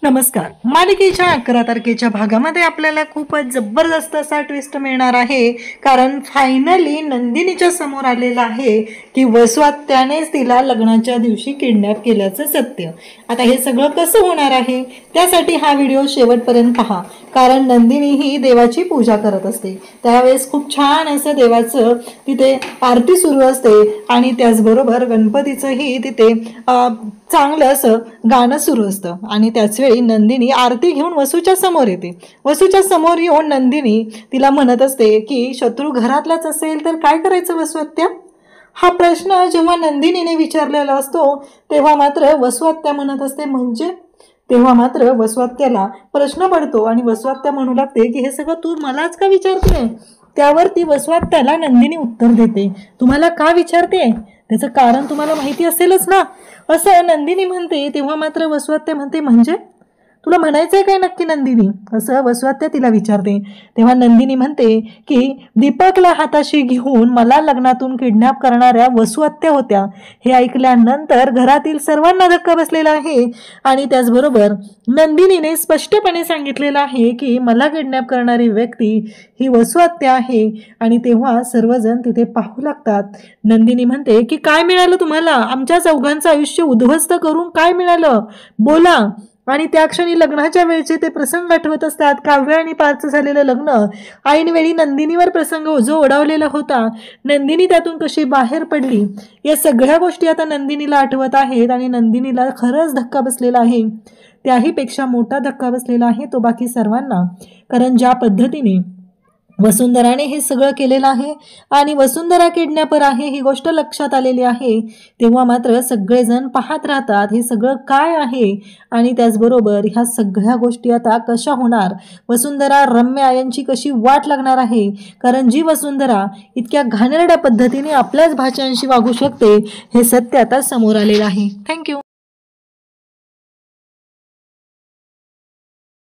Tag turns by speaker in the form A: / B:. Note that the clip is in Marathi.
A: नमस्कार. मालिकेच्या 11 तारखेच्या भागामध्ये आपल्याला खूपच जबरदस्त असा ट्विस्ट मिळणार आहे, कारण फायनली नंदिनीच्या समोर आलेलं आहे की वसुआत्यानेच तिला लग्नाच्या दिवशी किडनॅप केल्याचं सत्य. आता हे सगळं कसं होणार आहे त्यासाठी हा व्हिडिओ शेवटपर्यंत पहा, कारण नंदिनी ही देवाची पूजा करत असते. त्यावेळेस खूप छान असं देवाचं तिथे आरती सुरू असते आणि त्याचबरोबर गणपतीचंही तिथे चांगलं असं गाणं सुरू असतं. आणि त्याचवेळी नंदिनी आरती घेऊन वसूच्या समोर येते. वसूच्या समोर येऊन नंदिनी तिला म्हणत असते की शत्रू घरातलाच असेल तर काय करायचं वसुआत्या. हा प्रश्न जेव्हा नंदिनीने विचारलेला असतो तेव्हा मात्र वसुआत्या म्हणत असते म्हणजे. तेव्हा मात्र वसुआत्याला प्रश्न पडतो आणि वसुआत्या म्हणू लागते की हे सगळं तू मलाच का विचारते. त्यावर ती वसुआत्याला नंदिनी उत्तर देते, तुम्हाला का विचारते त्याचं कारण तुम्हाला माहिती असेलच ना, असं नंदिनी म्हणते. तेव्हा मात्र वसुआत्या म्हणते म्हणजे तुला म्हणायचंय काय नक्की नंदिनी, असं वसुआत्या तिला विचारते. तेव्हा नंदिनी म्हणते की दीपकला हाताशी घेऊन मला लग्नातून किडनॅप करणाऱ्या वसुआत्या होत्या. हे ऐकल्यानंतर घरातील सर्वांना धक्का बसलेला आहे आणि त्याचबरोबर नंदिनीने स्पष्टपणे सांगितलेलं आहे की मला किडनॅप करणारी व्यक्ती ही वसुआत्या आहे. आणि तेव्हा सर्वजण तिथे पाहू लागतात. नंदिनी म्हणते की काय मिळालं तुम्हाला, आमच्या चौघांचं आयुष्य उद्ध्वस्त करून काय मिळालं बोला. आणि त्या क्षणी लग्नाच्या वेळचे ते प्रसंग आठवत असतात. काव्य आणि पार्थ झालेलं लग्न, ऐनवेळी नंदिनीवर प्रसंग जो ओढावलेला होता, नंदिनी त्यातून कशी बाहेर पडली, या सगळ्या गोष्टी आता नंदिनीला आठवत आहेत. आणि नंदिनीला खरंच धक्का बसलेला आहे. त्याहीपेक्षा मोठा धक्का बसलेला आहे तो बाकी सर्वांना, कारण ज्या पद्धतीने वसुंधराने हे सगळं केलेलं आहे आणि वसुंधरा किडनॅपर आहे ही गोष्ट लक्षात आलेली आहे. तेव्हा मात्र सगळेजण पाहत राहतात हे सगळं काय आहे. आणि त्याचबरोबर ह्या सगळ्या गोष्टी आता कशा होणार, वसुंधरा रम्या यांची कशी वाट लागणार आहे, कारण जी वसुंधरा इतक्या घाणेरड्या पद्धतीने आपल्याच भाच्यांशी वागू शकते हे सत्य आता समोर आलेलं आहे. थँक्यू.